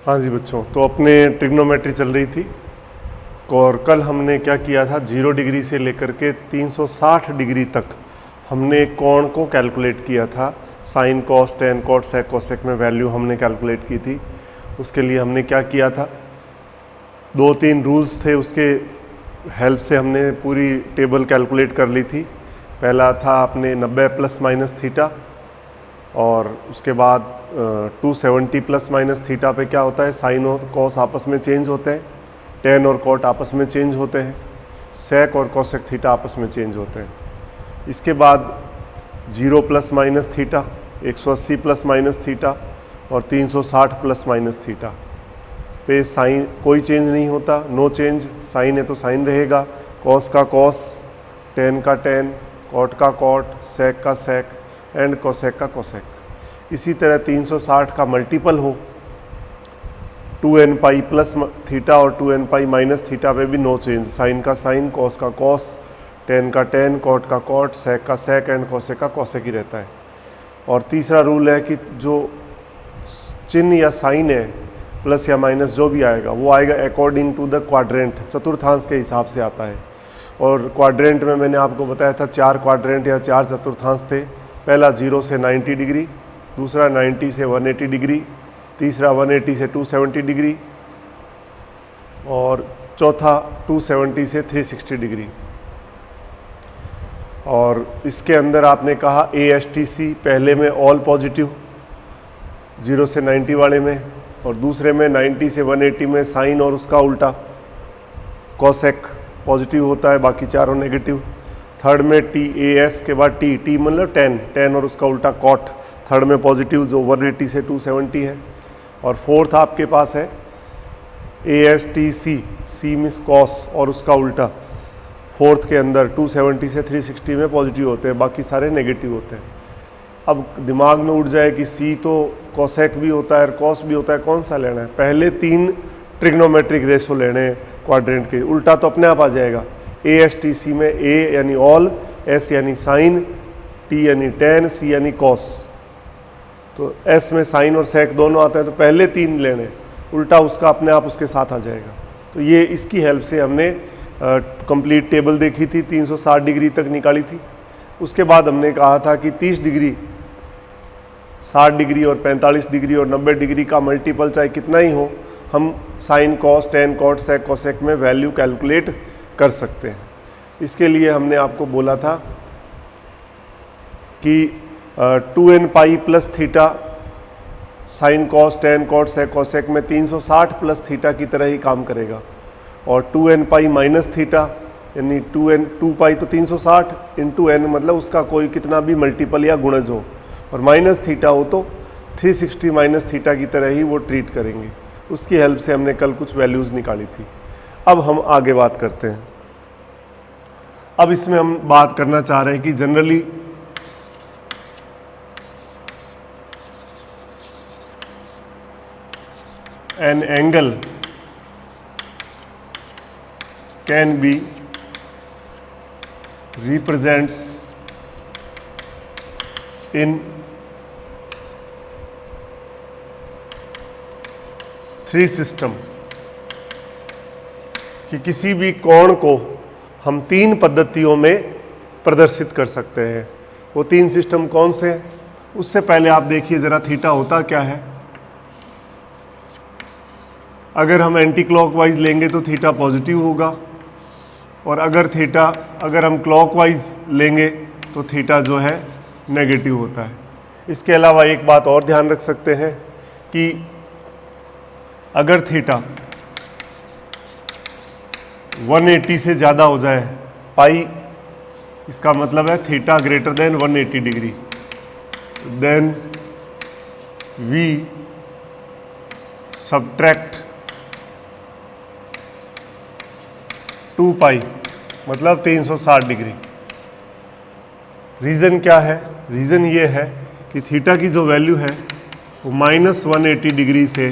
हाँ जी बच्चों, तो अपने ट्रिग्नोमेट्री चल रही थी और कल हमने क्या किया था, 0 डिग्री से लेकर के 360 डिग्री तक हमने कोण को कैलकुलेट किया था। Sign, cos, tan, cot, sec, cosec में वैल्यू हमने कैलकुलेट की थी। उसके लिए हमने क्या किया था, 2-3 रूल्स थे, उसके हेल्प से हमने पूरी टेबल कैलकुलेट कर ली थी। पहला था आपने 90 प्लस माइनस थीटा, और उसके बाद 270 प्लस माइनस थीटा पे क्या होता है, साइन और कॉस आपस में चेंज होते हैं, टेन और कॉट आपस में चेंज होते हैं, सेक और कोसेक थीटा आपस में चेंज होते हैं। इसके बाद 0 plus minus theta, 180 plus minus theta और 360 प्लस माइनस थीटा पे साइन कोई चेंज नहीं होता, नो चेंज। साइन है तो साइन रहेगा, कॉस का कॉस, टेन का टेन, कॉट का कॉट, सेक का सेक एंड कोसेक का कोसेक। इसी तरह 360 का मल्टीपल हो 2n पाई प्लस थीटा और 2n पाई माइनस थीटा पे भी नो चेंज, साइन का साइन, कॉस का कॉस, टेन का टेन, कॉट का कॉट, सेक का सेक एंड कोसेक का कोसेक ही रहता है। और तीसरा रूल है कि जो चिन्ह या साइन है, प्लस या माइनस जो भी आएगा, वो आएगा अकॉर्डिंग टू द क्वाड्रेंट, चतुर्थांश के हिसाब से आता है। और क्वाड्रेंट में मैंने आपको बताया था 4 क्वाड्रेंट या 4 चतुर्थांश थे। पहला 0 से 90 डिग्री, दूसरा 90 से 180 डिग्री, तीसरा 180 से 270 डिग्री और चौथा 270 से 360 डिग्री। और इसके अंदर आपने कहा ASTC, पहले में ऑल पॉजिटिव 0 से 90 वाले में, और दूसरे में 90 से 180 में साइन और उसका उल्टा कोसेक पॉजिटिव होता है, बाकी चारों नेगेटिव। थर्ड में TAS के बाद T मतलब टेन और उसका उल्टा कॉट, थर्ड में पॉजिटिव जो 180 से 270 है। और फोर्थ आपके पास है ASTC, C मिस कॉस और उसका उल्टा, फोर्थ के अंदर 270 से 360 में पॉजिटिव होते हैं, बाकी सारे नेगेटिव होते हैं। अब दिमाग में उठ जाए कि C तो कोसेक भी होता है और कॉस भी होता है, कौन सा लेना है। पहले 3 ट्रिग्नोमेट्रिक रेशो लेने हैं क्वाड्रेंट के, उल्टा तो अपने आप आ जाएगा। ASTC में A यानी ऑल, S यानी साइन, T यानी टेन, C यानी कॉस। तो S में साइन और सेक दोनों आते हैं, तो पहले 3 लेने, उल्टा उसका अपने आप उसके साथ आ जाएगा। तो ये इसकी हेल्प से हमने कंप्लीट टेबल देखी थी, 360 डिग्री तक निकाली थी। उसके बाद हमने कहा था कि 30 डिग्री, 60 डिग्री और 45 डिग्री और 90 डिग्री का मल्टीपल चाहे कितना ही हो, हम sign, cos, tan, cot, sec, cosec में वैल्यू कैलकुलेट कर सकते हैं। इसके लिए हमने आपको बोला था कि 2n pi plus theta sine, cos, tan, cot, sec, cosec में 360 प्लस थीटा की तरह ही काम करेगा। और 2n पाई माइनस थीटा यानी 2 पाई तो 360 इंटू n, मतलब उसका कोई कितना भी मल्टीपल या गुणज हो, और माइनस थीटा हो तो 360 माइनस थीटा की तरह ही वो ट्रीट करेंगे। उसकी हेल्प से हमने कल कुछ वैल्यूज़ निकाली थी। अब हम आगे बात करते हैं। अब इसमें हम बात करना चाह रहे हैं कि generally an angle can be represents in 3 system, कि किसी भी कोण को हम 3 पद्धतियों में प्रदर्शित कर सकते हैं। वो 3 सिस्टम कौन से हैं? उससे पहले आप देखिए ज़रा थीटा होता क्या है। अगर हम एंटी क्लॉकवाइज लेंगे तो थीटा पॉजिटिव होगा, और अगर हम क्लॉकवाइज लेंगे तो थीटा जो है नेगेटिव होता है। इसके अलावा एक बात और ध्यान रख सकते हैं कि अगर थीटा 180 से ज़्यादा हो जाए, पाई इसका मतलब है theta greater than 180 degree, then we subtract 2 pi मतलब 360 डिग्री। रीज़न क्या है? रीज़न ये है कि थीटा की जो वैल्यू है वो -180 डिग्री से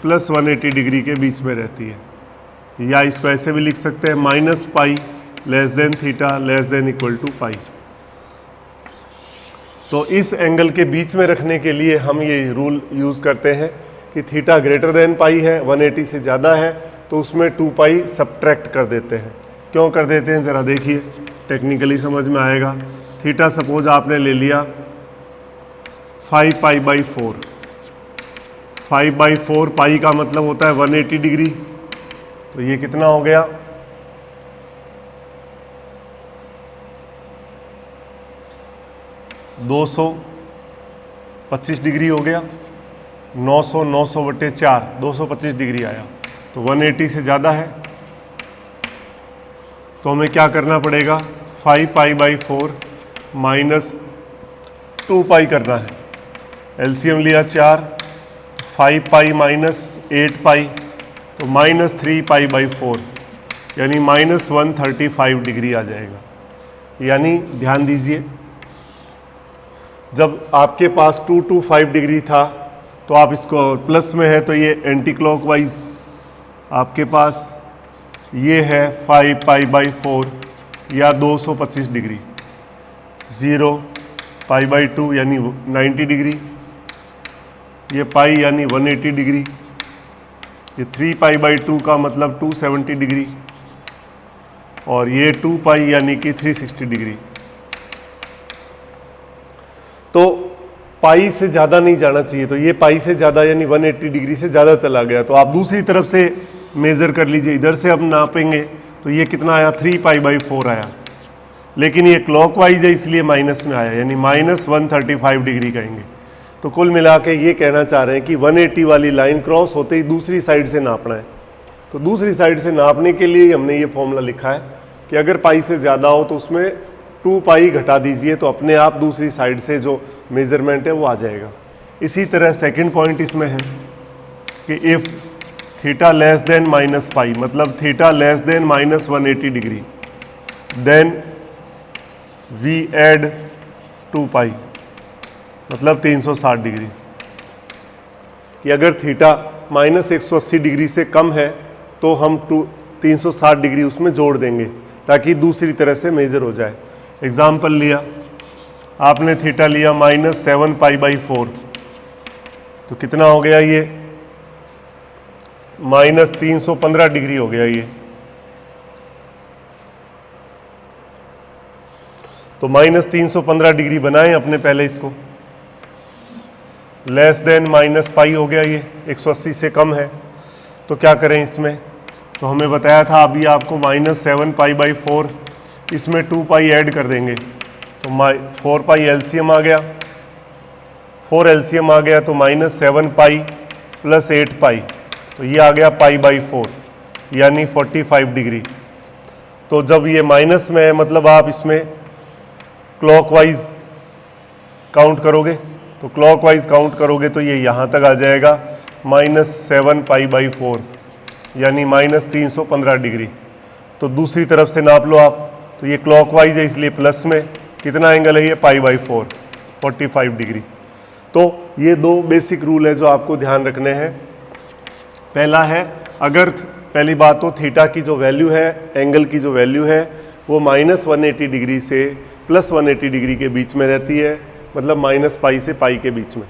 +180 डिग्री के बीच में रहती है, या इसको ऐसे भी लिख सकते हैं minus pi less than theta less than equal to pi. तो इस एंगल के बीच में रखने के लिए हम ये रूल यूज़ करते हैं कि थीटा ग्रेटर देन पाई है, 180 से ज़्यादा है, तो उसमें 2 पाई सब्ट्रैक्ट कर देते हैं। क्यों कर देते हैं ज़रा देखिए, टेक्निकली समझ में आएगा। थीटा सपोज आपने ले लिया 5π/4, 5/4 पाई का मतलब होता है 180 डिग्री, तो ये कितना हो गया 225 डिग्री हो गया। 900/4 225 डिग्री आया, तो 180 से ज़्यादा है, तो हमें क्या करना पड़ेगा 5π/4 माइनस 2 पाई करना है। एलसीएम लिया 4, 5 पाई माइनस 8 पाई, तो माइनस 3π/4 यानी माइनस 135 डिग्री आ जाएगा। यानी ध्यान दीजिए, जब आपके पास 225 डिग्री था तो आप इसको प्लस में है तो ये एंटी क्लॉकवाइज, आपके पास ये है 5π/4 या 225 डिग्री, 0π/2 यानी 90 डिग्री, ये पाई यानी 180 डिग्री, ये 3π/2 का मतलब 270 डिग्री, और ये 2 पाई यानी कि 360 डिग्री। तो पाई से ज़्यादा नहीं जाना चाहिए, तो ये पाई से ज़्यादा यानी 180 डिग्री से ज़्यादा चला गया, तो आप दूसरी तरफ से मेज़र कर लीजिए। इधर से अब नापेंगे तो ये कितना आया 3π/4 आया, लेकिन ये क्लॉकवाइज है इसलिए माइनस में आया, यानी माइनस 135 डिग्री कहेंगे। तो कुल मिला के ये कहना चाह रहे हैं कि 180 वाली लाइन क्रॉस होते ही दूसरी साइड से नापना है। तो दूसरी साइड से नापने के लिए हमने ये फॉर्मूला लिखा है कि अगर पाई से ज़्यादा हो तो उसमें 2 पाई घटा दीजिए, तो अपने आप दूसरी साइड से जो मेज़रमेंट है वो आ जाएगा। इसी तरह सेकंड पॉइंट इसमें है कि if theta less than minus pi, मतलब theta less than minus 180 degree, then we add 2 pi, मतलब 360 डिग्री। कि अगर थीटा माइनस 180 डिग्री से कम है तो हम 360 डिग्री उसमें जोड़ देंगे ताकि दूसरी तरह से मेजर हो जाए। एग्जाम्पल लिया आपने, थीटा लिया माइनस 7π/4, तो कितना हो गया ये माइनस 315 डिग्री हो गया ये। तो माइनस 315 डिग्री बनाएं अपने पहले इसको, लेस देन माइनस पाई हो गया, ये 180 से कम है। तो क्या करें इसमें, तो हमें बताया था अभी आपको माइनस 7π/4, इसमें 2 पाई ऐड कर देंगे, तो 4 पाई एलसीएम आ गया, 4 एलसीएम आ गया, तो माइनस 7 पाई प्लस 8 पाई, तो ये आ गया π/4 यानी 45 डिग्री। तो जब ये माइनस में है मतलब आप इसमें क्लॉकवाइज काउंट करोगे, तो क्लॉकवाइज काउंट करोगे तो ये यहाँ तक आ जाएगा माइनस 7π/4 यानी माइनस 315 डिग्री। तो दूसरी तरफ से नाप लो आप, तो ये क्लॉकवाइज है इसलिए प्लस में कितना एंगल है ये π/4 45 डिग्री। तो ये दो बेसिक रूल है जो आपको ध्यान रखने हैं। पहला है, अगर पहली बात तो थीटा की जो वैल्यू है, एंगल की जो वैल्यू है वो माइनस 180 डिग्री से प्लस 180 डिग्री के बीच में रहती है, मतलब माइनस पाई से पाई के बीच में।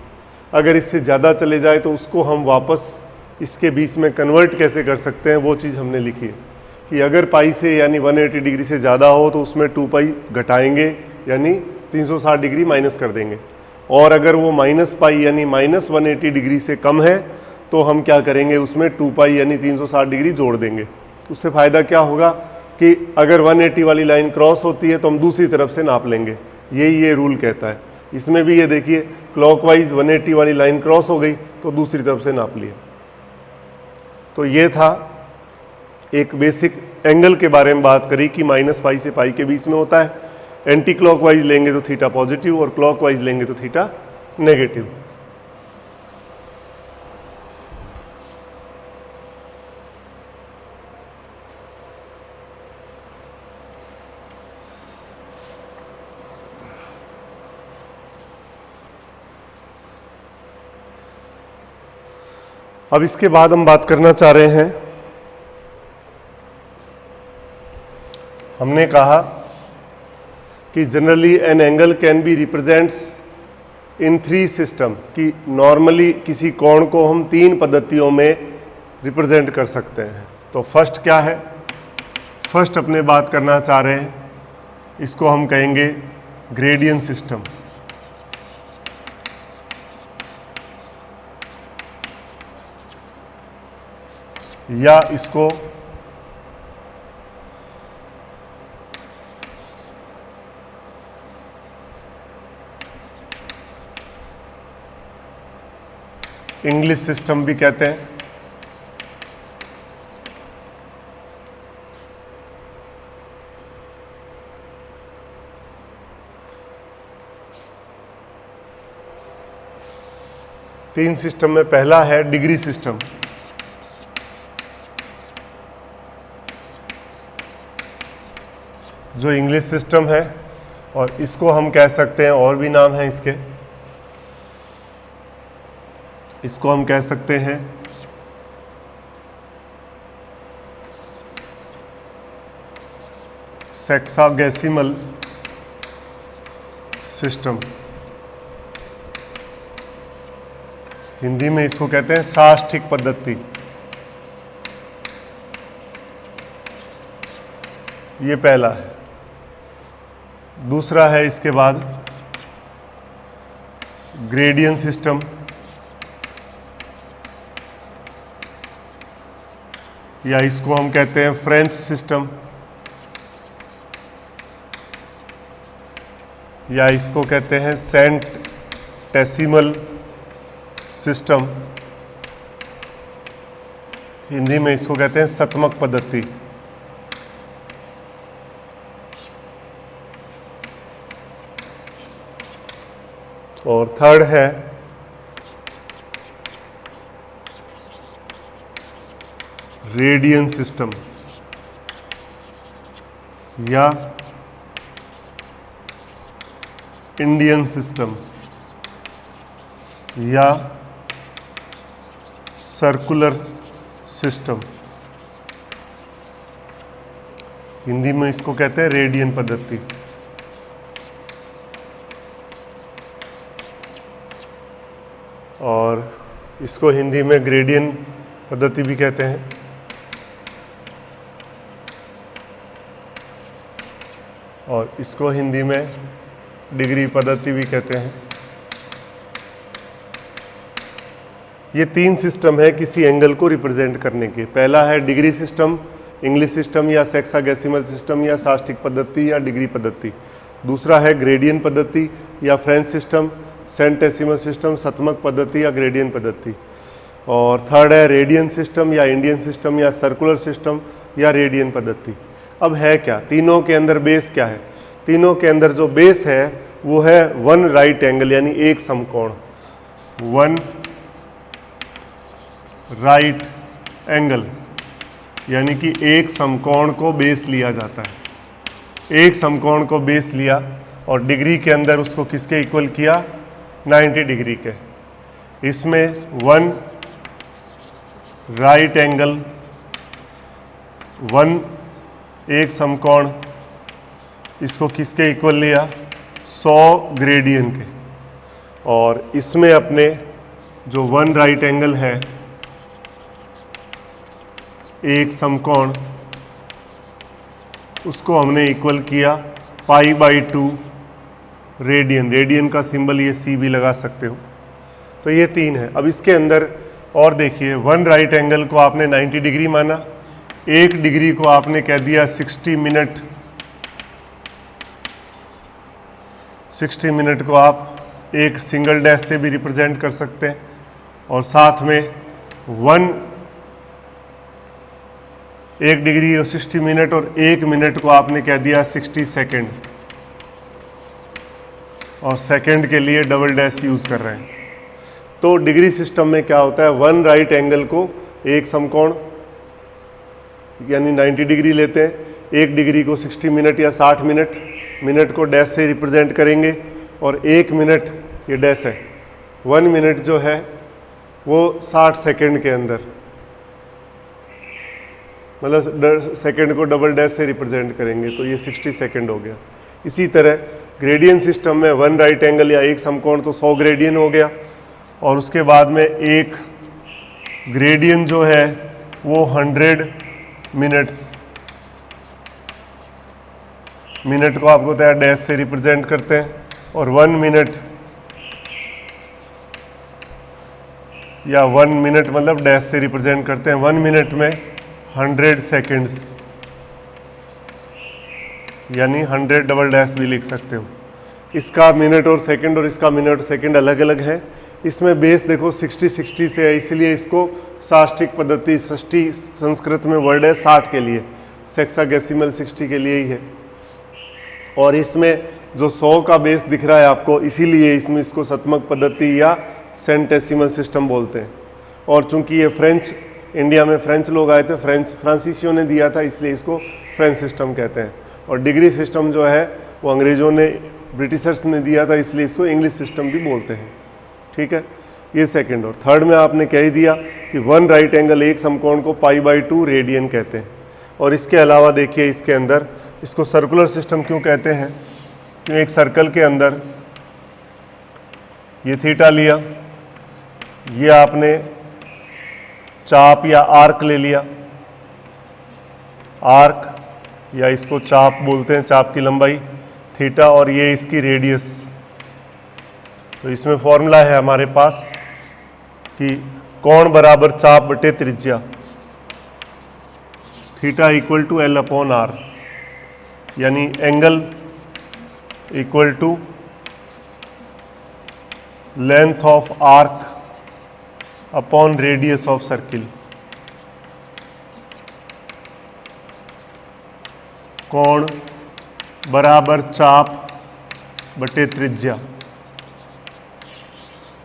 अगर इससे ज़्यादा चले जाए तो उसको हम वापस इसके बीच में कन्वर्ट कैसे कर सकते हैं, वो चीज़ हमने लिखी है कि अगर पाई से यानी 180 डिग्री से ज़्यादा हो तो उसमें 2 पाई घटाएंगे यानी 360 डिग्री माइनस कर देंगे, और अगर वो माइनस पाई यानी माइनस 180 डिग्री से कम है तो हम क्या करेंगे, उसमें 2 पाई यानी 360 डिग्री जोड़ देंगे। उससे फ़ायदा क्या होगा कि अगर 180 वाली लाइन क्रॉस होती है तो हम दूसरी तरफ से नाप लेंगे, यही ये रूल कहता है। इसमें भी ये देखिए क्लॉकवाइज 180 वाली लाइन क्रॉस हो गई तो दूसरी तरफ से नाप लिया। तो ये था एक बेसिक एंगल के बारे में बात करी कि माइनस पाई से पाई के बीच में होता है। एंटी क्लॉकवाइज लेंगे तो थीटा पॉजिटिव और क्लॉकवाइज लेंगे तो थीटा नेगेटिव। अब इसके बाद हम बात करना चाह रहे हैं, हमने कहा कि generally an angle can be represents in 3 system कि नॉर्मली किसी कोण को हम 3 पद्धतियों में रिप्रेजेंट कर सकते हैं। तो फर्स्ट क्या है, फर्स्ट अपने बात करना चाह रहे हैं, इसको हम कहेंगे ग्रेडियंट सिस्टम, या इसको इंग्लिश सिस्टम भी कहते हैं। तीन सिस्टम में पहला है डिग्री सिस्टम। जो इंग्लिश सिस्टम है, और इसको हम कह सकते हैं, और भी नाम है इसके, इसको हम कह सकते हैं सेक्सागेसिमल सिस्टम। हिंदी में इसको कहते हैं साष्टिक पद्धति। ये पहला है। दूसरा है इसके बाद ग्रेडियंट सिस्टम, या इसको हम कहते हैं फ्रेंच सिस्टम, या इसको कहते हैं सेंटेसिमल सिस्टम। हिंदी में इसको कहते हैं शतमक पद्धति। और थर्ड है रेडियन सिस्टम, या इंडियन सिस्टम, या सर्कुलर सिस्टम। हिंदी में इसको कहते हैं रेडियन पद्धति। और इसको हिंदी में ग्रेडियन पद्धति भी कहते हैं। और इसको हिंदी में डिग्री पद्धति भी कहते हैं। ये तीन सिस्टम है किसी एंगल को रिप्रेजेंट करने के। पहला है डिग्री सिस्टम, इंग्लिश सिस्टम या सेक्सागेसिमल सिस्टम या साष्टिक पद्धति या डिग्री पद्धति। दूसरा है ग्रेडियन पद्धति या फ्रेंच सिस्टम, सेंटेसिमल सिस्टम, शतमक पद्धति या ग्रेडियन पद्धति। और थर्ड है रेडियन सिस्टम या इंडियन सिस्टम या सर्कुलर सिस्टम या रेडियन पद्धति। अब है क्या, तीनों के अंदर बेस क्या है? तीनों के अंदर जो बेस है वो है वन राइट एंगल, यानी एक समकोण। वन राइट एंगल यानी कि एक समकोण को बेस लिया जाता है। एक समकोण को बेस लिया और डिग्री के अंदर उसको किसके इक्वल किया? 90 डिग्री के। इसमें वन राइट एंगल, वन एक समकोण, इसको किसके इक्वल लिया? 100 ग्रेडियन के। और इसमें अपने जो वन राइट एंगल है, एक समकोण, उसको हमने इक्वल किया π/2 रेडियन। रेडियन का सिंबल ये सी भी लगा सकते हो। तो ये तीन है। अब इसके अंदर और देखिए, वन राइट एंगल को आपने 90 डिग्री माना, एक डिग्री को आपने कह दिया 60 मिनट। 60 मिनट को आप एक सिंगल डैश से भी रिप्रेजेंट कर सकते हैं। और साथ में एक डिग्री और 60 मिनट और एक मिनट को आपने कह दिया 60 सेकेंड। और सेकेंड के लिए डबल डैश यूज़ कर रहे हैं। तो डिग्री सिस्टम में क्या होता है, वन राइट एंगल को एक समकोण यानी 90 डिग्री लेते हैं, एक डिग्री को 60 मिनट या 60 मिनट, मिनट को डैश से रिप्रेजेंट करेंगे, और एक मिनट ये डैश है। 1 मिनट जो है वो 60 सेकेंड के अंदर, मतलब सेकेंड को डबल डैश से रिप्रेजेंट करेंगे, तो ये 60 सेकेंड हो गया। इसी तरह ग्रेडियन सिस्टम में 1 राइट एंगल या एक समकोण तो 100 ग्रेडियन हो गया, और उसके बाद में एक ग्रेडियन जो है वो 100 मिनट को आपको पता है डैश से रिप्रेजेंट करते हैं, और 1 मिनट या 1 मिनट मतलब डैश से रिप्रेजेंट करते हैं। 1 मिनट में 100 सेकेंड्स, यानी 100 डबल डैश भी लिख सकते हो। इसका मिनट और सेकंड और इसका मिनट और सेकंड अलग अलग है। इसमें बेस देखो 60-60 से है, इसलिए इसको साष्टिक पद्धति, षष्ठी संस्कृत में वर्ड है 60 के लिए, सेक्साडेसिमल 60 के लिए ही है। और इसमें जो 100 का बेस दिख रहा है आपको, इसीलिए इसमें इसको शतमक पद्धति या सेंटेसिमल सिस्टम बोलते हैं। और चूंकि ये फ्रेंच, इंडिया में फ्रेंच लोग आए थे, फ्रांसीसियों ने दिया था, इसलिए इसको फ्रेंच सिस्टम कहते हैं। और डिग्री सिस्टम जो है वो अंग्रेज़ों ने, ब्रिटिशर्स ने दिया था, इसलिए इसको इंग्लिश सिस्टम भी बोलते हैं। ठीक है, ये सेकंड। और थर्ड में आपने कह ही दिया कि 1 राइट एंगल एक समकोण को π/2 रेडियन कहते हैं। और इसके अलावा देखिए इसके अंदर इसको सर्कुलर सिस्टम क्यों कहते हैं, तो एक सर्कल के अंदर ये थीटा लिया, ये आपने चाप या आर्क ले लिया, आर्क या इसको चाप बोलते हैं, चाप की लंबाई थीटा, और ये इसकी रेडियस। तो इसमें फॉर्मूला है हमारे पास कि कोण बराबर चाप बटे त्रिज्या, थीटा इक्वल टू L/R, यानी angle equal to length of arc upon radius of circle. कोण बराबर चाप बटे त्रिज्या,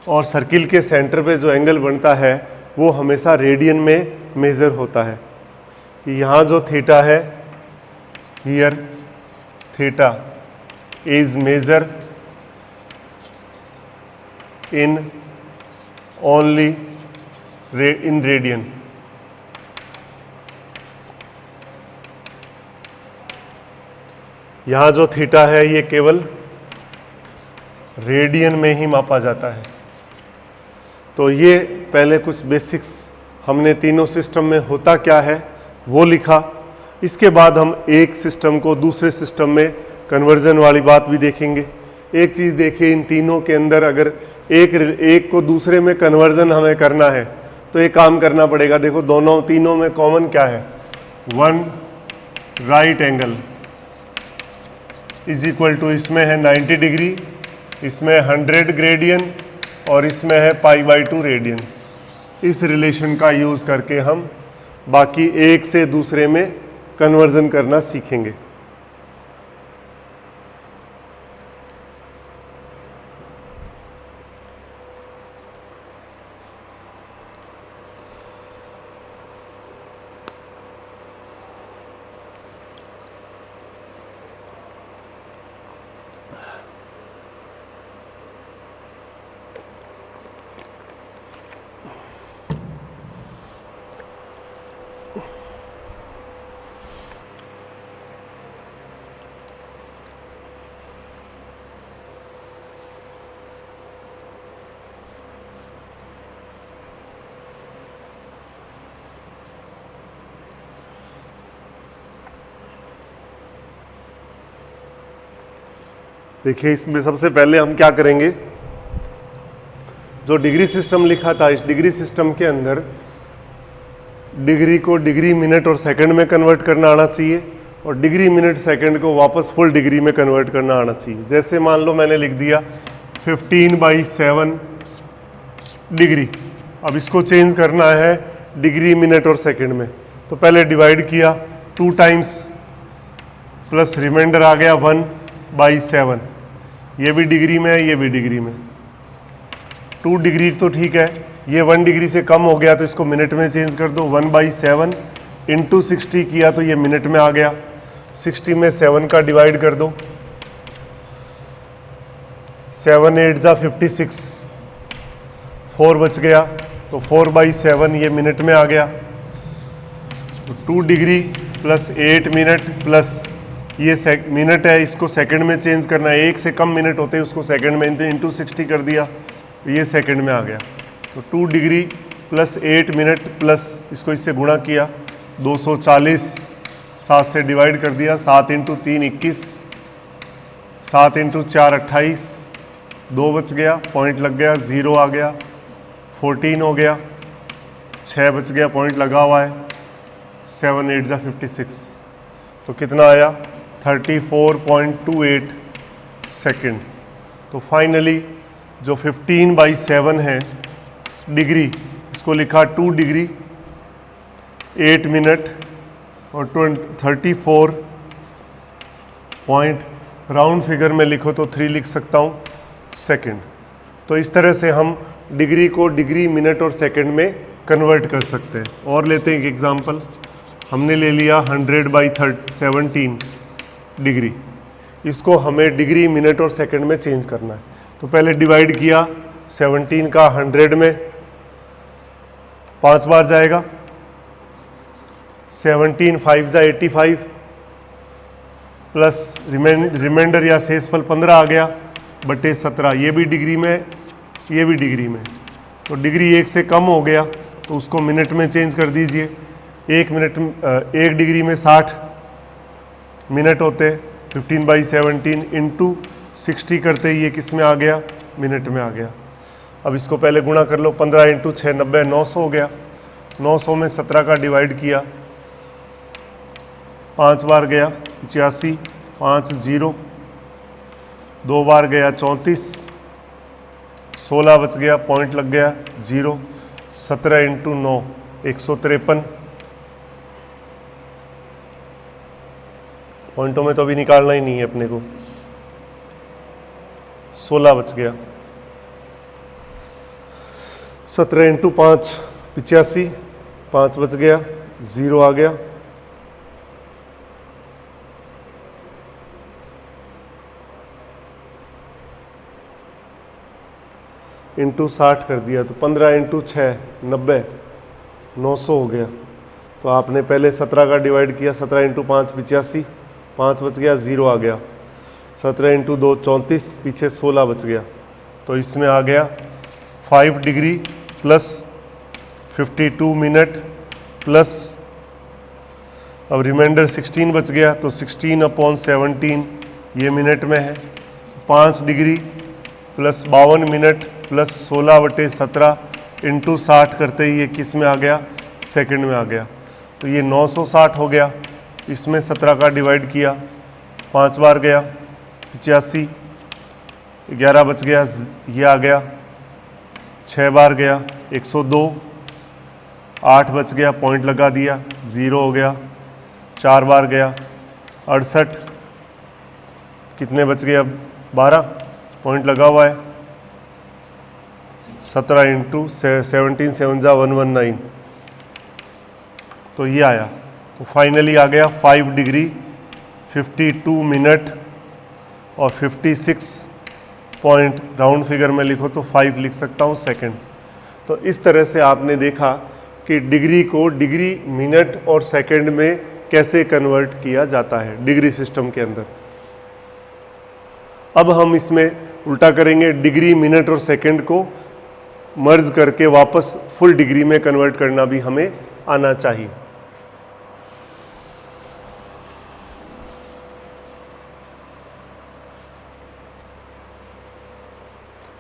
और सर्किल के सेंटर पे जो एंगल बनता है वो हमेशा रेडियन में मेज़र होता है। यहाँ जो थीटा है, here theta is measure in only in radian. यहाँ जो थीटा है ये केवल रेडियन में ही मापा जाता है। तो ये पहले कुछ बेसिक्स हमने तीनों सिस्टम में होता क्या है वो लिखा। इसके बाद हम एक सिस्टम को दूसरे सिस्टम में कन्वर्जन वाली बात भी देखेंगे। एक चीज़ देखिए, इन तीनों के अंदर अगर एक को दूसरे में कन्वर्जन हमें करना है तो एक काम करना पड़ेगा। देखो दोनों तीनों में कॉमन क्या है, 1 right angle is equal to, इसमें है 90 डिग्री, इसमें 100 ग्रेडियन और इसमें है π/2 रेडियन। इस रिलेशन का यूज़ करके हम बाकी एक से दूसरे में कन्वर्जन करना सीखेंगे। देखिए इसमें सबसे पहले हम क्या करेंगे, जो डिग्री सिस्टम लिखा था इस डिग्री सिस्टम के अंदर डिग्री को डिग्री मिनट और सेकंड में कन्वर्ट करना आना चाहिए और डिग्री मिनट सेकंड को वापस फुल डिग्री में कन्वर्ट करना आना चाहिए। जैसे मान लो मैंने लिख दिया 15/7 डिग्री, अब इसको चेंज करना है डिग्री मिनट और सेकंड में, तो पहले डिवाइड किया 2 टाइम्स प्लस रिमाइंडर आ गया 1/7। ये भी डिग्री में है, ये भी डिग्री में। 2 डिग्री तो ठीक है, ये 1 डिग्री से कम हो गया तो इसको मिनट में चेंज कर दो। 1/7 इंटू 60 किया तो ये मिनट में आ गया। 60 में 7 का डिवाइड कर दो, 7 8 जा 56, 4 बच गया तो 4/7 ये मिनट में आ गया। तो 2 डिग्री प्लस 8 मिनट प्लस ये मिनट है, इसको सेकंड में चेंज करना है, 1 से कम मिनट होते हैं उसको सेकंड में इंटू 60 कर दिया, ये सेकंड में आ गया। तो 2 डिग्री प्लस 8 मिनट प्लस इसको इससे गुणा किया 240, 7 से डिवाइड कर दिया, 7 इंटू 3 21, 7 इंटू 4 28, 2 बच गया, पॉइंट लग गया, 0 आ गया, 14 हो गया, 6 बच गया, पॉइंट लगा हुआ है, 7 8 जा 56, तो कितना आया 34.28 सेकेंड। तो फाइनली जो 15/7 है डिग्री, इसको लिखा 2 डिग्री 8 मिनट और 34 पॉइंट, राउंड फिगर में लिखो तो 3 लिख सकता हूँ सेकेंड। तो इस तरह से हम डिग्री को डिग्री मिनट और सेकेंड में कन्वर्ट कर सकते हैं। और लेते हैं एक एग्जांपल, हमने ले लिया 100/17 डिग्री, इसको हमें डिग्री मिनट और सेकंड में चेंज करना है। तो पहले डिवाइड किया 17 का 100 में 5 बार जाएगा, 17 5 जा 85 प्लस रिमाइंडर या शेषफल 15 आ गया बटे 17, ये भी डिग्री में, ये भी डिग्री में। तो डिग्री 1 से कम हो गया तो उसको मिनट में चेंज कर दीजिए। 1 डिग्री में 60 मिनट होते हैं, 15/17 इंटू 60 करते ही ये किस में आ गया, मिनट में आ गया। अब इसको पहले गुणा कर लो, 15 इंटू 6 90, 900 हो गया। 900 में 17 का डिवाइड किया, 5 बार गया 85, 5 0, 2 बार गया 34, 16 बच गया, पॉइंट लग गया 0, 17 इंटू 9 153, पॉइंटों में तो अभी निकालना ही नहीं है अपने को, 16 बच गया, 17 इंटू 5 85, 5 बच गया, 0 आ गया, इंटू 60 कर दिया तो 15 इंटू 6 90, 900 हो गया। तो आपने पहले 17 का डिवाइड किया, 17 इंटू 5 85, 5 बच गया, 0 आ गया, 17 इंटू 2 34, पीछे 16 बच गया। तो इसमें आ गया 5 डिग्री प्लस 52 मिनट प्लस, अब रिमाइंडर 16 बच गया तो 16/17 ये मिनट में है, 5 degree plus 52 minute plus 16/17 into 60 करते ही ये किस में आ गया, सेकंड में आ गया। तो ये 960 हो गया। इसमें 17 का डिवाइड किया, 5 बार गया 85, 11 बच गया, ये आ गया, 6 बार गया 102, 8 बच गया, पॉइंट लगा दिया, 0 हो गया, 4 बार गया 68, कितने बच गए अब 12, पॉइंट लगा हुआ है, 17 इंटू 17 7 जा 119, तो ये आया। तो फाइनली आ गया 5 डिग्री 52 मिनट और 56 पॉइंट, राउंड फिगर में लिखो तो 5 लिख सकता हूँ सेकंड। तो इस तरह से आपने देखा कि डिग्री को डिग्री मिनट और सेकंड में कैसे कन्वर्ट किया जाता है डिग्री सिस्टम के अंदर। अब हम इसमें उल्टा करेंगे, डिग्री मिनट और सेकंड को मर्ज करके वापस फुल डिग्री में कन्वर्ट करना भी हमें आना चाहिए।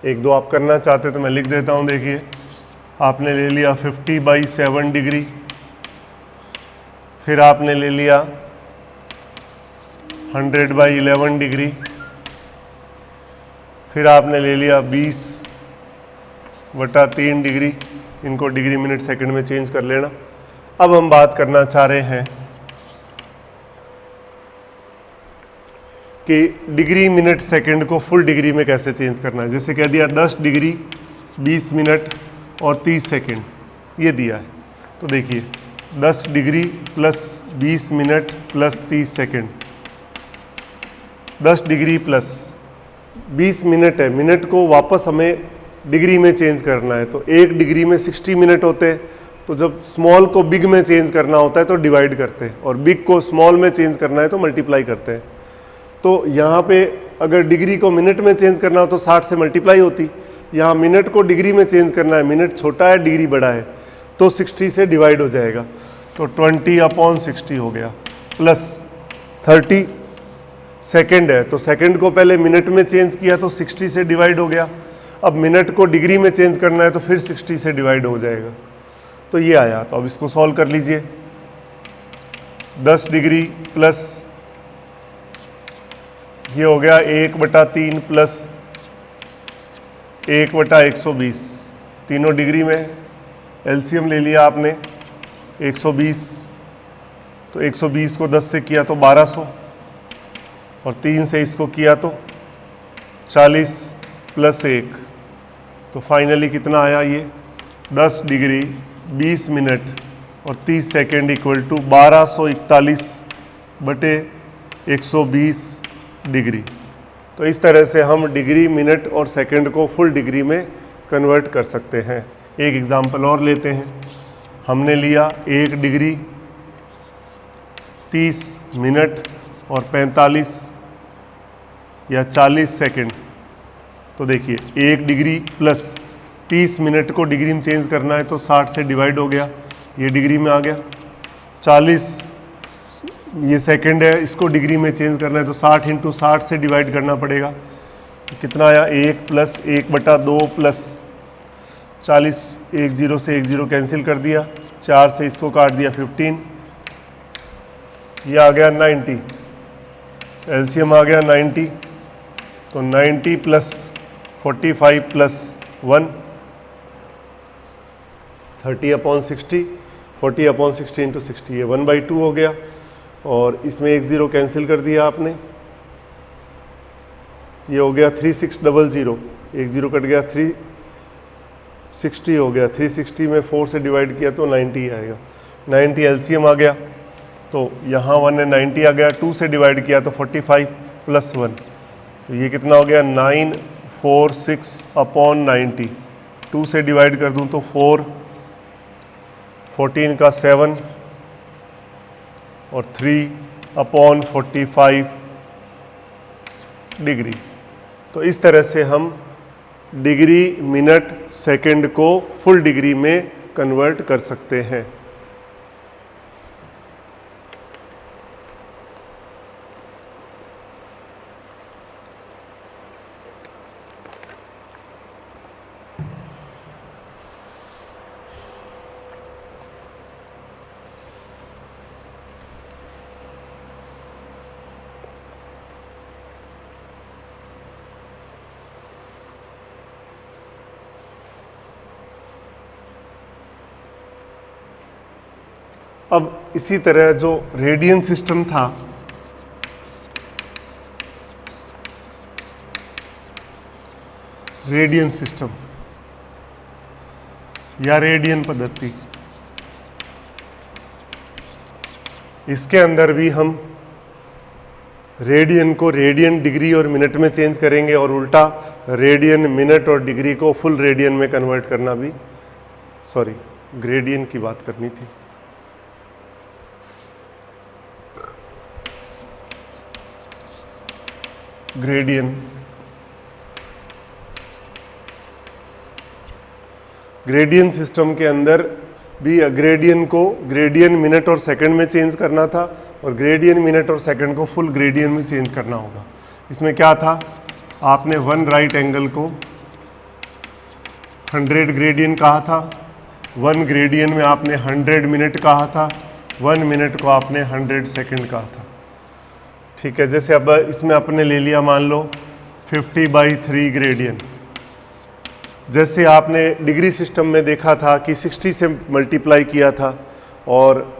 एक दो आप करना चाहते तो मैं लिख देता हूं। देखिए, आपने ले लिया 50/7 डिग्री, फिर आपने ले लिया 100/11 डिग्री, फिर आपने ले लिया 20/3 डिग्री। इनको डिग्री मिनट सेकंड में चेंज कर लेना। अब हम बात करना चाह रहे हैं कि डिग्री मिनट सेकंड को फुल डिग्री में कैसे चेंज करना है। जैसे कह दिया 10 डिग्री 20 मिनट और 30 सेकंड, ये दिया है। तो देखिए 10 degree plus 20 minute plus 30 second, 10 degree plus 20 minute है, मिनट को वापस हमें डिग्री में चेंज करना है। तो 1 डिग्री में 60 मिनट होते हैं, तो जब स्मॉल को बिग में चेंज करना होता है तो डिवाइड करते हैं, और बिग को स्मॉल में चेंज करना है तो मल्टीप्लाई करते हैं। तो यहाँ पे अगर डिग्री को मिनट में चेंज करना हो तो 60 से मल्टीप्लाई होती, यहाँ मिनट को डिग्री में चेंज करना है, मिनट छोटा है डिग्री बड़ा है, तो 60 से डिवाइड हो जाएगा, तो 20/60 हो गया, प्लस 30 सेकेंड है, तो सेकेंड को पहले मिनट में चेंज किया तो 60 से डिवाइड हो गया, अब मिनट को डिग्री में चेंज करना है तो फिर 60 से डिवाइड हो जाएगा, तो ये आया। तो अब इसको सॉल्व कर लीजिए, 10 डिग्री प्लस ये हो गया 1/3 प्लस 1/120, तीनों डिग्री में एलसीएम ले लिया आपने 120, तो 120 को 10 से किया तो 1200, और 3 से इसको किया तो 40 प्लस 1, तो फाइनली कितना आया ये 10 डिग्री 20 मिनट और 30 सेकेंड इक्वल टू 1241/120 डिग्री। तो इस तरह से हम डिग्री, मिनट और सेकंड को फुल डिग्री में कन्वर्ट कर सकते हैं। एक एग्जांपल और लेते हैं, हमने लिया 1 डिग्री 30 मिनट और 45 या 40 सेकंड। तो देखिए 1 डिग्री प्लस 30 मिनट को डिग्री में चेंज करना है तो 60 से डिवाइड हो गया, ये डिग्री में आ गया। 40 ये सेकंड है, इसको डिग्री में चेंज करना है तो 60 × 60 से डिवाइड करना पड़ेगा, तो कितना आया 1 प्लस 1/2 प्लस 40, 1 0 से 1 0 कैंसिल कर दिया, 4 से इसको काट दिया 15, ये आ गया 90, एलसीएम आ गया 90, तो 90 प्लस 45 प्लस 1 30/60, 40/60 × 60, ये 1/2 हो गया, और इसमें 1 0 कैंसिल कर दिया आपने, ये हो गया 3600, 1 0 कट गया, 360 हो गया, 360 में 4 से डिवाइड किया तो 90 आएगा, 90 एलसीएम आ गया, तो यहाँ 1 है 90 आ गया, 2 से डिवाइड किया तो 45 प्लस 1, तो ये कितना हो गया 946/90, 2 से डिवाइड कर दूँ तो 4, 14 का 7 और 3/45 डिग्री। तो इस तरह से हम डिग्री, मिनट, सेकंड को फुल डिग्री में कन्वर्ट कर सकते हैं। अब इसी तरह जो रेडियन सिस्टम था, रेडियन सिस्टम या रेडियन पद्धति, इसके अंदर भी हम रेडियन को रेडियन, डिग्री और मिनट में चेंज करेंगे, और उल्टा रेडियन, मिनट और डिग्री को फुल रेडियन में कन्वर्ट करना भी, सॉरी ग्रेडियन की बात करनी थी। ग्रेडियन सिस्टम के अंदर भी ग्रेडियन को ग्रेडियन, मिनट और सेकंड में चेंज करना था, और ग्रेडियन, मिनट और सेकंड को फुल ग्रेडियन में चेंज करना होगा। इसमें क्या था, आपने 1 राइट एंगल को 100 ग्रेडियन कहा था, 1 ग्रेडियन में आपने 100 मिनट कहा था, 1 मिनट को आपने 100 सेकंड कहा था। ठीक है, जैसे अब इसमें आपने ले लिया मान लो 50/3 ग्रेडियन। जैसे आपने डिग्री सिस्टम में देखा था कि 60 से मल्टीप्लाई किया था, और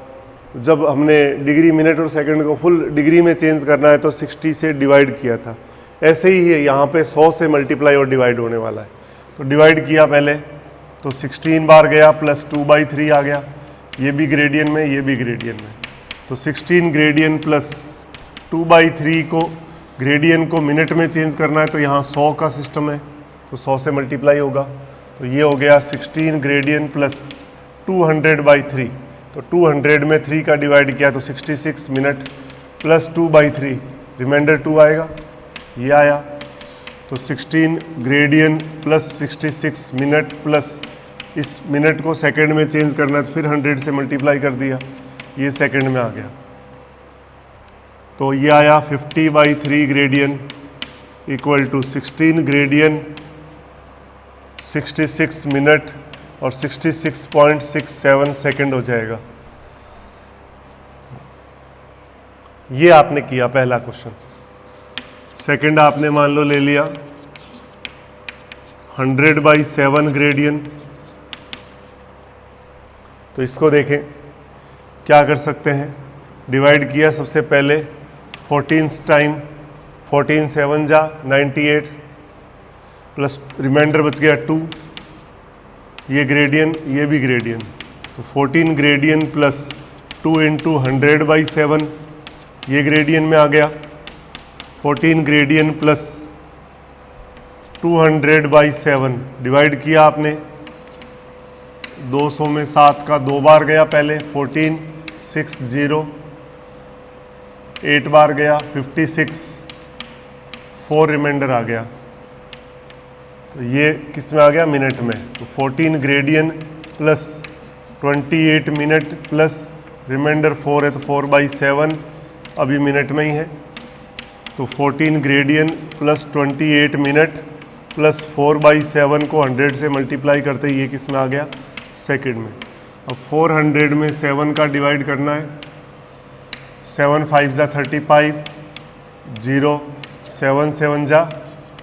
जब हमने डिग्री, मिनट और सेकंड को फुल डिग्री में चेंज करना है तो 60 से डिवाइड किया था। ऐसे ही है यहाँ पे 100 से मल्टीप्लाई और डिवाइड होने वाला है, तो डिवाइड किया पहले तो 16 बार गया, प्लस 2/3 आ गया, ये भी ग्रेडियन में, ये भी ग्रेडियन में, तो 16 ग्रेडियन प्लस 2/3 को ग्रेडियन को मिनट में चेंज करना है तो यहाँ 100 का सिस्टम है, तो 100 से मल्टीप्लाई होगा, तो ये हो गया 16 ग्रेडियन प्लस 200/3, तो 200 में 3 का डिवाइड किया तो 66 मिनट प्लस 2/3, रिमाइंडर 2 आएगा, ये आया। तो 16 ग्रेडियन प्लस 66 मिनट प्लस इस मिनट को सेकंड में चेंज करना है तो फिर 100 से मल्टीप्लाई कर दिया, ये सेकंड में आ गया। तो ये आया 50/3 gradian equal to 16 gradian 66 minute और 66.67 सेकंड हो जाएगा। ये आपने किया पहला क्वेश्चन। सेकंड आपने मान लो ले लिया 100/7 ग्रेडियन। तो इसको देखें क्या कर सकते हैं, डिवाइड किया सबसे पहले 14 टाइम, 14 7 जा 98 प्लस रिमाइंडर बच गया 2, ये ग्रेडियन ये भी ग्रेडियन, तो 14 ग्रेडियन प्लस 2 इंटू 100/7 ये ग्रेडियन में आ गया। 14 ग्रेडियन प्लस 200/7 डिवाइड किया आपने, 200 में 7 का 2 बार गया पहले, 14 6 0, 8 बार गया 56, 4 रिमाइंडर आ गया। तो ये किस में आ गया, मिनट में। तो 14 gradian plus 28 minute plus remainder 4 है तो 4/7 अभी मिनट में ही है। तो 14 ग्रेडियन प्लस 28 मिनट प्लस 4/7 को 100 से मल्टीप्लाई करते ही ये किस में आ गया, सेकंड में। अब 400 में 7 का डिवाइड करना है, 7 5 जा 35, 0 7 7 जा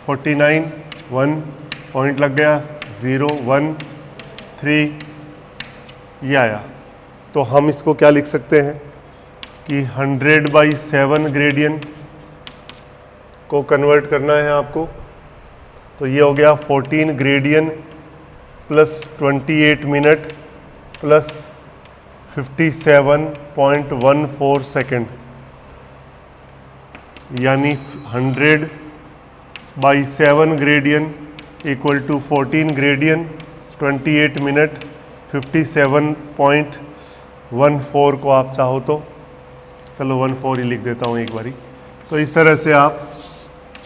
49, 1 पॉइंट लग गया, 0 1 3 ये आया। तो हम इसको क्या लिख सकते हैं कि 100/7 ग्रेडियन को कन्वर्ट करना है आपको। तो ये हो गया 14 gradian plus 28 minute plus 57.14 second, यानी 100/7 gradian equal to 14 gradian 28 minute 57.14 को आप चाहो तो, चलो 14 ही लिख देता हूँ एक बारी। तो इस तरह से आप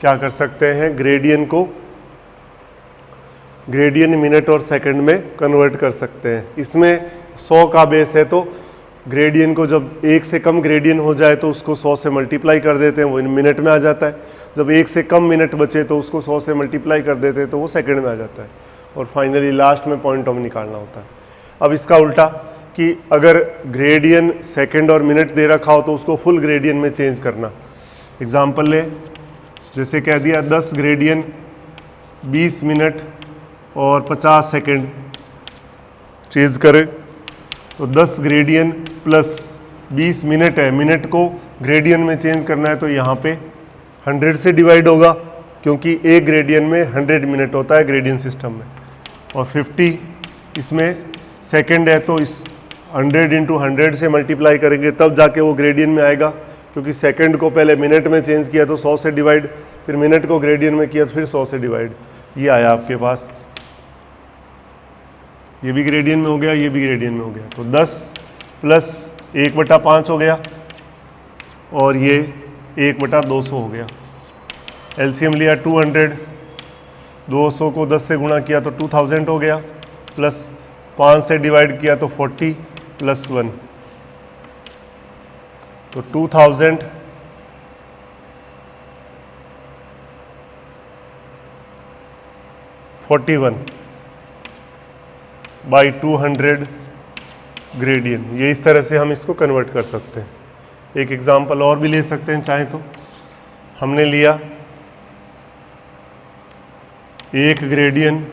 क्या कर सकते हैं, ग्रेडियन को ग्रेडियन मिनट और सेकंड में कन्वर्ट कर सकते हैं। इसमें 100 का बेस है तो ग्रेडियन को जब 1 से कम ग्रेडियन हो जाए तो उसको 100 से मल्टीप्लाई कर देते हैं, वो मिनट में आ जाता है। जब 1 से कम मिनट बचे तो उसको 100 से मल्टीप्लाई कर देते हैं तो वो सेकंड में आ जाता है। और फाइनली लास्ट में पॉइंट ऑफ निकालना होता है। अब इसका उल्टा कि अगर ग्रेडियन सेकंड और मिनट दे रखा हो तो उसको फुल ग्रेडियन में चेंज करना। एग्जाम्पल ले, जैसे कह दिया 10 ग्रेडियन 20 मिनट और 50 सेकंड चेंज करें तो 10 ग्रेडियन प्लस 20 मिनट है, मिनट को ग्रेडियन में चेंज करना है तो यहाँ पे 100 से डिवाइड होगा क्योंकि एक ग्रेडियन में 100 मिनट होता है ग्रेडियन सिस्टम में। और 50 इसमें सेकंड है तो इस 100 इंटू 100 से मल्टीप्लाई करेंगे तब जाके वो ग्रेडियन में आएगा, क्योंकि सेकंड को पहले मिनट में चेंज किया तो 100 से डिवाइड, फिर मिनट को ग्रेडियन में किया तो फिर 100 से डिवाइड, ये आया आपके पास। ये भी ग्रेडियन में हो गया, ये भी ग्रेडियन में हो गया। तो 10 प्लस 1/5 हो गया और ये 1/200 हो गया। एलसीएम लिया 200, 200 को 10 से गुणा किया तो 2000 हो गया, प्लस 5 से डिवाइड किया तो 40 प्लस 1 तो 2000 41 बाई 200 ग्रेडियन। ये इस तरह से हम इसको कन्वर्ट कर सकते हैं। एक एग्जांपल और भी ले सकते हैं चाहे तो। हमने लिया 1 ग्रेडियन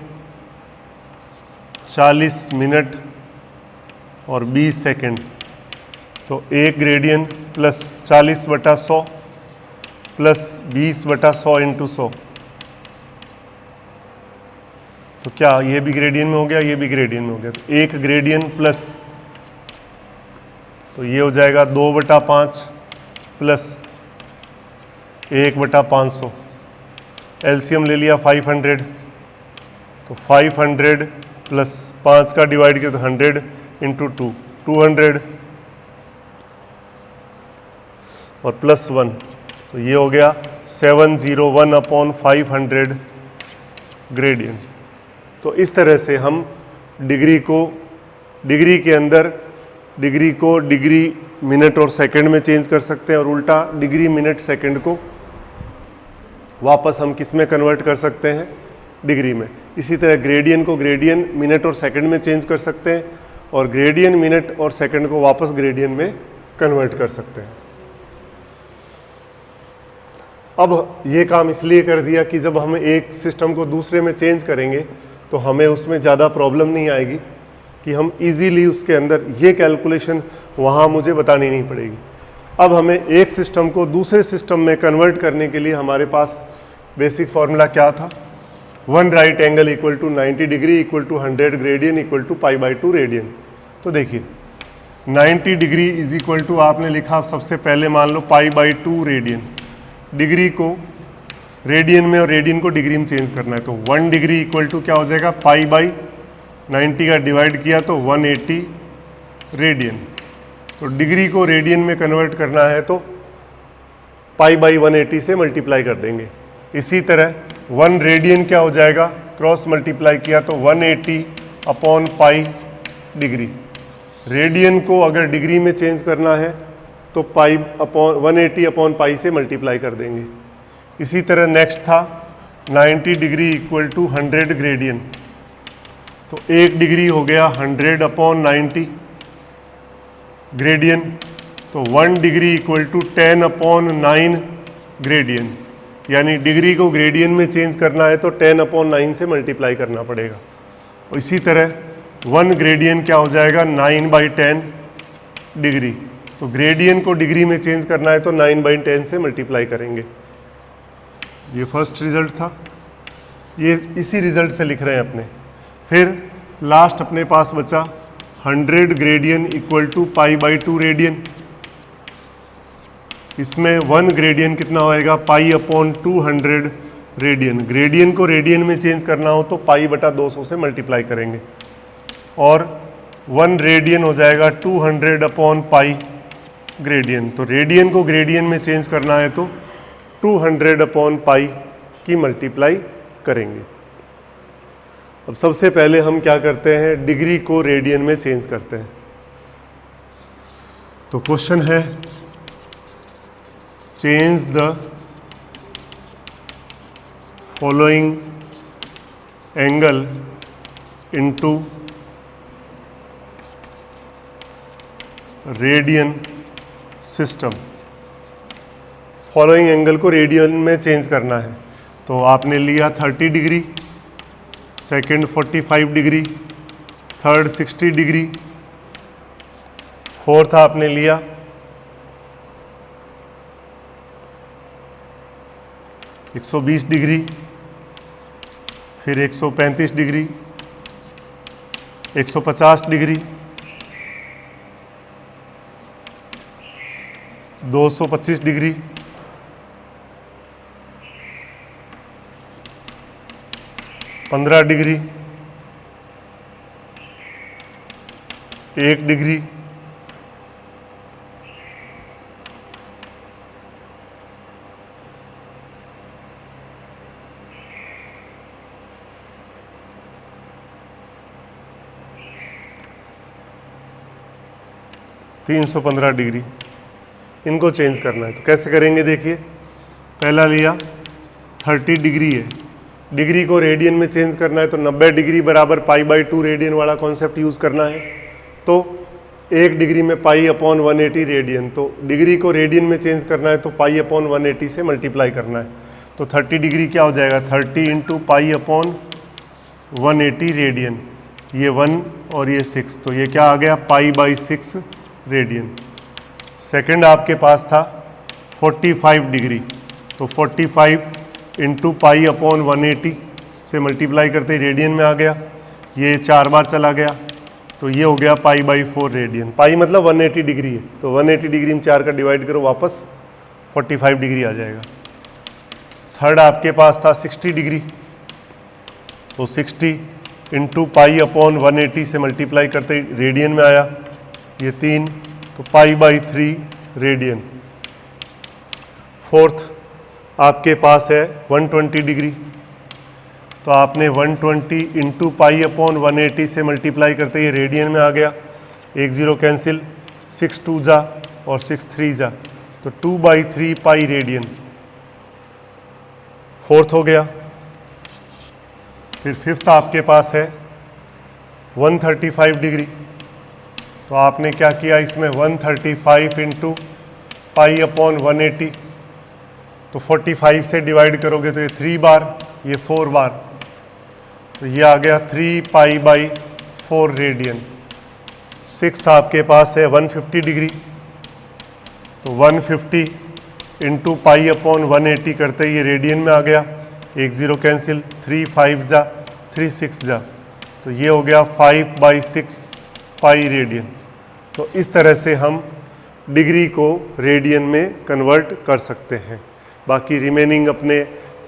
40 मिनट और 20 सेकंड, तो 1 ग्रेडियन प्लस 40/100 प्लस 20/100 इंटू 100, तो क्या ये भी ग्रेडियन में हो गया, ये भी ग्रेडियन में हो गया। तो 1 ग्रेडियन प्लस, तो ये हो जाएगा 2/5 प्लस 1/500। एलसीएम ले लिया 500, तो 500 प्लस 5 का डिवाइड किया तो 100 इंटू 200 और प्लस 1, तो ये हो गया 701/500 ग्रेडियन। तो इस तरह से हम डिग्री के अंदर डिग्री को डिग्री मिनट और सेकंड में चेंज कर सकते हैं, और उल्टा डिग्री मिनट सेकंड को वापस हम किस में कन्वर्ट कर सकते हैं, डिग्री में। इसी तरह ग्रेडियन को ग्रेडियन मिनट और सेकंड में चेंज कर सकते हैं, और ग्रेडियन मिनट और सेकंड को वापस ग्रेडियन में कन्वर्ट कर सकते हैं। अब ये काम इसलिए कर दिया कि जब हम एक सिस्टम को दूसरे में चेंज करेंगे तो हमें उसमें ज़्यादा प्रॉब्लम नहीं आएगी, कि हम इजीली उसके अंदर ये कैलकुलेशन वहाँ मुझे बतानी नहीं पड़ेगी। अब हमें एक सिस्टम को दूसरे सिस्टम में कन्वर्ट करने के लिए हमारे पास बेसिक फॉर्मूला क्या था, 1 right angle equal to 90 degree equal to 100 gradian equal to π/2 radian. तो देखिए 90 डिग्री इज इक्वल टू आपने लिखा, सबसे पहले मान लो π/2 रेडियन, डिग्री को रेडियन में और रेडियन को डिग्री में चेंज करना है, तो 1 डिग्री इक्वल टू क्या हो जाएगा, π/90 का डिवाइड किया तो 180 रेडियन। तो डिग्री को रेडियन में कन्वर्ट करना है तो π/180 से मल्टीप्लाई कर देंगे। इसी तरह 1 रेडियन क्या हो जाएगा, क्रॉस मल्टीप्लाई किया तो 180/π डिग्री। रेडियन को अगर डिग्री में चेंज करना है तो 180/π से मल्टीप्लाई कर देंगे। इसी तरह नेक्स्ट था 90 डिग्री इक्वल टू 100 ग्रेडियन, तो 1 डिग्री हो गया 100/90 ग्रेडियन, तो 1 डिग्री इक्वल टू 10/9 ग्रेडियन, यानी डिग्री को ग्रेडियन में चेंज करना है तो 10/9 से मल्टीप्लाई करना पड़ेगा। और इसी तरह 1 ग्रेडियन क्या हो जाएगा, 9/10 डिग्री, तो ग्रेडियन को डिग्री में चेंज करना है तो 9/10 से मल्टीप्लाई करेंगे। ये फर्स्ट रिजल्ट था, ये इसी रिजल्ट से लिख रहे हैं अपने। फिर लास्ट अपने पास बचा 100 ग्रेडियन इक्वल टू π/2 रेडियन। इसमें 1 ग्रेडियन कितना होएगा, π/200 रेडियन। ग्रेडियन को रेडियन में चेंज करना हो तो π/200 से मल्टीप्लाई करेंगे, और 1 रेडियन हो जाएगा 200/π ग्रेडियन। तो रेडियन को ग्रेडियन में चेंज करना है तो 200/π की मल्टीप्लाई करेंगे। अब सबसे पहले हम क्या करते हैं, डिग्री को रेडियन में चेंज करते हैं। तो क्वेश्चन है, change the following angle into radian system. Following angle को रेडियन में चेंज करना है, तो आपने लिया 30 degree, second 45 degree, third 60 degree, fourth आपने लिया 120 डिग्री, फिर 135 degree, 150 degree, 225 degree, 15 degree, 1 degree, (315 degree. इनको चेंज करना है, तो कैसे करेंगे देखिए। पहला लिया 30 डिग्री है, डिग्री को रेडियन में चेंज करना है तो 90 डिग्री बराबर π/2 रेडियन वाला कॉन्सेप्ट यूज़ करना है। तो 1 डिग्री में π/180 रेडियन, तो डिग्री को रेडियन में चेंज करना है तो π/180 से मल्टीप्लाई करना है। तो 30 डिग्री क्या हो जाएगा, 30 × π/180 रेडियन, ये 1 और ये 6, तो ये क्या आ गया, π/6 रेडियन। सेकंड आपके पास था 45 डिग्री, तो 45 × π/180 से मल्टीप्लाई करते ही रेडियन में आ गया, ये 4 बार चला गया, तो ये हो गया π/4 रेडियन। पाई मतलब 180 डिग्री है, तो 180 डिग्री में 4 का डिवाइड करो, वापस 45 डिग्री आ जाएगा। थर्ड आपके पास था 60 डिग्री, तो 60 इंटू पाई अपॉन 180 से मल्टीप्लाई करते ही रेडियन में आया, ये 3, तो π/3 रेडियन। फोर्थ आपके पास है 120 डिग्री, तो आपने 120 इंटू पाई अपॉन 180 से मल्टीप्लाई करते ही रेडियन में आ गया, 1 0 कैंसिल, 6 2 जा और 6 3 जा, तो 2/3 पाई रेडियन। फोर्थ हो गया। फिर फिफ्थ आपके पास है 135 डिग्री, तो आपने क्या किया इसमें 135 इंटू पाई अपॉन 180, तो 45 से डिवाइड करोगे तो ये 3 बार, ये 4 बार, तो ये आ गया 3π/4 रेडियन। सिक्स्थ आपके पास है 150 डिग्री, तो 150 इंटू पाई अपॉन 180 करते ही ये रेडियन में आ गया, 1 0 कैंसिल, 3 5 जा, 3 6 जा, तो ये हो गया 5/6 पाई रेडियन। तो इस तरह से हम डिग्री को रेडियन में कन्वर्ट कर सकते हैं। बाकी रिमेनिंग अपने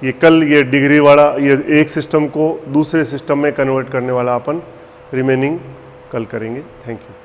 ये कल ये डिग्री वाला, ये एक सिस्टम को दूसरे सिस्टम में कन्वर्ट करने वाला अपन रिमेनिंग कल करेंगे। Thank you.